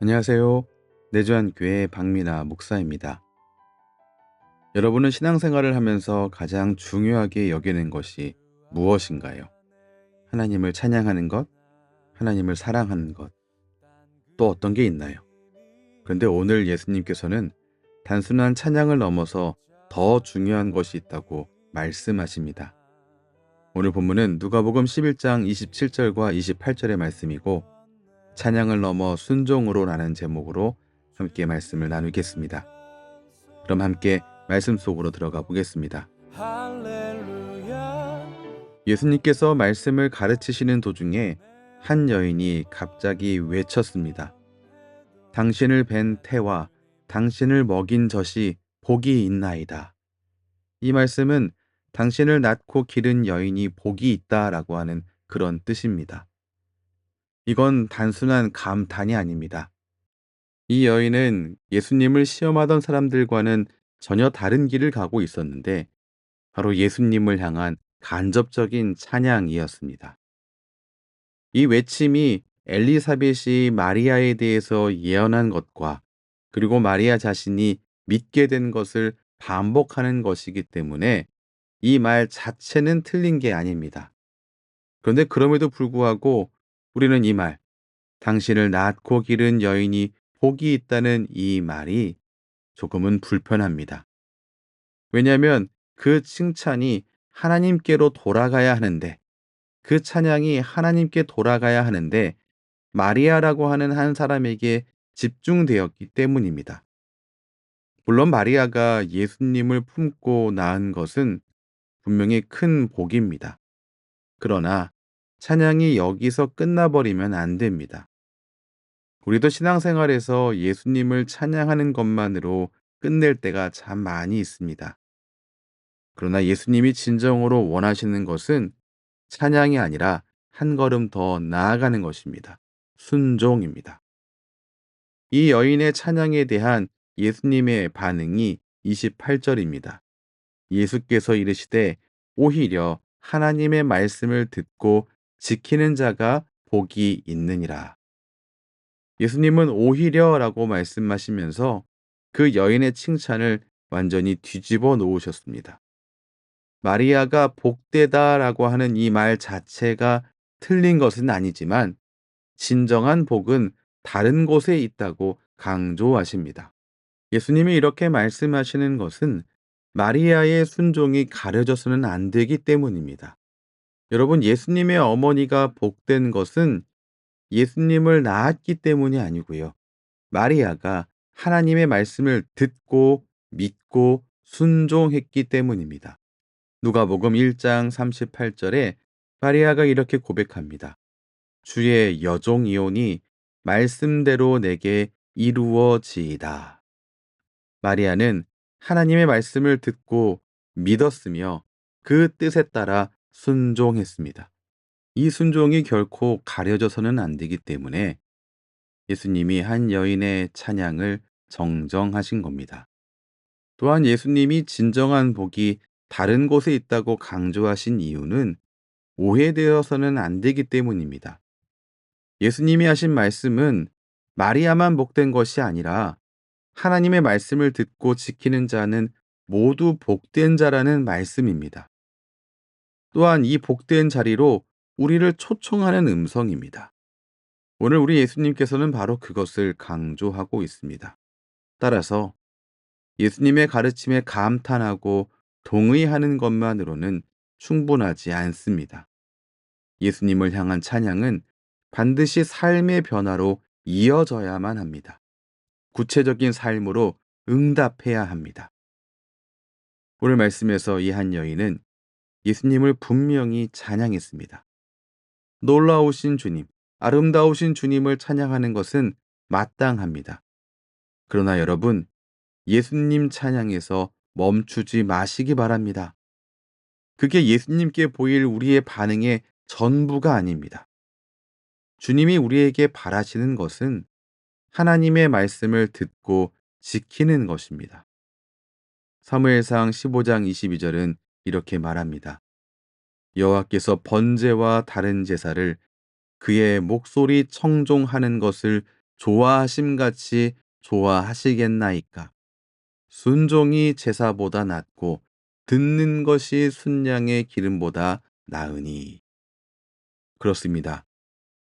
안녕하세요. 내주한교회 박미나 목사입니다. 여러분은 신앙생활을 하면서 가장 중요하게 여기는 것이 무엇인가요? 하나님을 찬양하는 것, 하나님을 사랑하는 것, 또 어떤 게 있나요? 그런데 오늘 예수님께서는 단순한 찬양을 넘어서 더 중요한 것이 있다고 말씀하십니다. 오늘 본문은 누가복음 11장 27절과 28절의 말씀이고, 찬양을 넘어 순종으로라는 제목으로 함께 말씀을 나누겠습니다. 그럼 함께 말씀 속으로 들어가 보겠습니다. 예수님께서 말씀을 가르치시는 도중에 한 여인이 갑자기 외쳤습니다. 당신을 뵌 태와 당신을 먹인 젖이 복이 있나이다. 이 말씀은 당신을 낳고 기른 여인이 복이 있다라고 하는 그런 뜻입니다. 이건 단순한 감탄이 아닙니다. 이 여인은 예수님을 시험하던 사람들과는 전혀 다른 길을 가고 있었는데 바로 예수님을 향한 간접적인 찬양이었습니다. 이 외침이 엘리사벳이 마리아에 대해서 예언한 것과 그리고 마리아 자신이 믿게 된 것을 반복하는 것이기 때문에 이 말 자체는 틀린 게 아닙니다. 그런데 그럼에도 불구하고 우리는 이 말, 당신을 낳고 기른 여인이 복이 있다는 이 말이 조금은 불편합니다. 왜냐하면 그 칭찬이 하나님께로 돌아가야 하는데, 그 찬양이 하나님께 돌아가야 하는데 마리아라고 하는 한 사람에게 집중되었기 때문입니다. 물론 마리아가 예수님을 품고 낳은 것은 분명히 큰 복입니다. 그러나 찬양이 여기서 끝나버리면 안 됩니다. 우리도 신앙생활에서 예수님을 찬양하는 것만으로 끝낼 때가 참 많이 있습니다. 그러나 예수님이 진정으로 원하시는 것은 찬양이 아니라 한 걸음 더 나아가는 것입니다. 순종입니다. 이 여인의 찬양에 대한 예수님의 반응이 28절입니다. 예수께서 이르시되 오히려 하나님의 말씀을 듣고 지키는 자가 복이 있느니라. 예수님은 오히려라고 말씀하시면서 그 여인의 칭찬을 완전히 뒤집어 놓으셨습니다. 마리아가 복되다라고 하는 이 말 자체가 틀린 것은 아니지만 진정한 복은 다른 곳에 있다고 강조하십니다. 예수님이 이렇게 말씀하시는 것은 마리아의 순종이 가려져서는 안 되기 때문입니다. 여러분, 예수님의 어머니가 복된 것은 예수님을 낳았기 때문이 아니고요. 마리아가 하나님의 말씀을 듣고 믿고 순종했기 때문입니다. 누가복음 1장 38절에 마리아가 이렇게 고백합니다. 주의 여종이오니 말씀대로 내게 이루어지이다. 마리아는 하나님의 말씀을 듣고 믿었으며 그 뜻에 따라 순종했습니다. 이 순종이 결코 가려져서는 안 되기 때문에 예수님이 한 여인의 찬양을 정정하신 겁니다. 또한 예수님이 진정한 복이 다른 곳에 있다고 강조하신 이유는 오해되어서는 안 되기 때문입니다. 예수님이 하신 말씀은 마리아만 복된 것이 아니라 하나님의 말씀을 듣고 지키는 자는 모두 복된 자라는 말씀입니다. 또한 이 복된 자리로 우리를 초청하는 음성입니다. 오늘 우리 예수님께서는 바로 그것을 강조하고 있습니다. 따라서 예수님의 가르침에 감탄하고 동의하는 것만으로는 충분하지 않습니다. 예수님을 향한 찬양은 반드시 삶의 변화로 이어져야만 합니다. 구체적인 삶으로 응답해야 합니다. 오늘 말씀에서 이 한 여인은 예수님을 분명히 찬양했습니다. 놀라우신 주님, 아름다우신 주님을 찬양하는 것은 마땅합니다. 그러나 여러분, 예수님 찬양에서 멈추지 마시기 바랍니다. 그게 예수님께 보일 우리의 반응의 전부가 아닙니다. 주님이 우리에게 바라시는 것은 하나님의 말씀을 듣고 지키는 것입니다. 사무엘상 15장 22절은 이렇게 말합니다. 여호와께서 번제와 다른 제사를 그의 목소리 청종하는 것을 좋아하심같이 좋아하시겠나이까. 순종이 제사보다 낫고 듣는 것이 순양의 기름보다 나으니. 그렇습니다.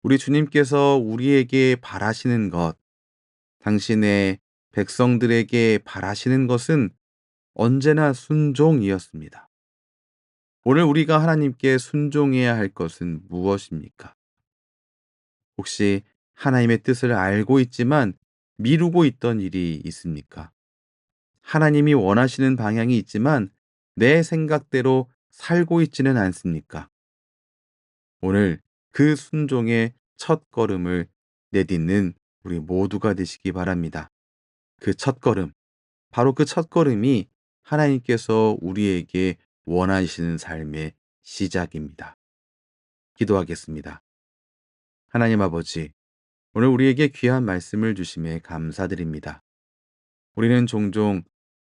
우리 주님께서 우리에게 바라시는 것, 당신의 백성들에게 바라시는 것은 언제나 순종이었습니다. 오늘 우리가 하나님께 순종해야 할 것은 무엇입니까? 혹시 하나님의 뜻을 알고 있지만 미루고 있던 일이 있습니까? 하나님이 원하시는 방향이 있지만 내 생각대로 살고 있지는 않습니까? 오늘 그 순종의 첫 걸음을 내딛는 우리 모두가 되시기 바랍니다. 그 첫 걸음, 바로 그 첫 걸음이 하나님께서 우리에게 원하시는 삶의 시작입니다. 기도하겠습니다. 하나님 아버지, 오늘 우리에게 귀한 말씀을 주심에 감사드립니다. 우리는 종종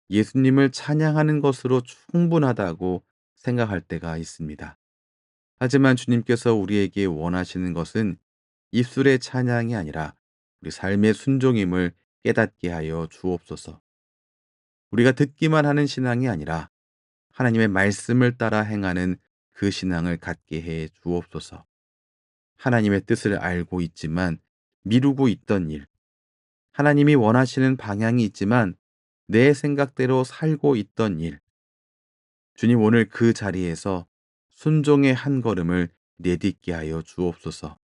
예수님을 찬양하는 것으로 충분하다고 생각할 때가 있습니다. 하지만 주님께서 우리에게 원하시는 것은 입술의 찬양이 아니라 우리 삶의 순종임을 깨닫게 하여 주옵소서. 우리가 듣기만 하는 신앙이 아니라 하나님의 말씀을 따라 행하는 그 신앙을 갖게 해 주옵소서. 하나님의 뜻을 알고 있지만 미루고 있던 일, 하나님이 원하시는 방향이 있지만 내 생각대로 살고 있던 일, 주님 오늘 그 자리에서 순종의 한 걸음을 내딛게 하여 주옵소서.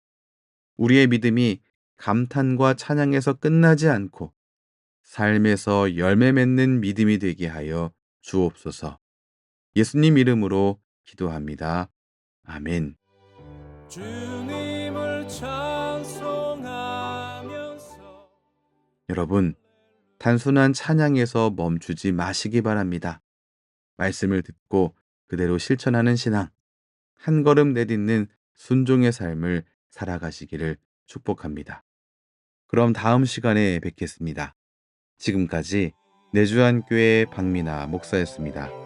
우리의 믿음이 감탄과 찬양에서 끝나지 않고 삶에서 열매 맺는 믿음이 되게 하여 주옵소서. 예수님 이름으로 기도합니다. 아멘. 주님을 찬송하면서 여러분, 단순한 찬양에서 멈추지 마시기 바랍니다. 말씀을 듣고 그대로 실천하는 신앙, 한 걸음 내딛는 순종의 삶을 살아가시기를 축복합니다. 그럼 다음 시간에 뵙겠습니다. 지금까지 내주한교회 박민아 목사였습니다.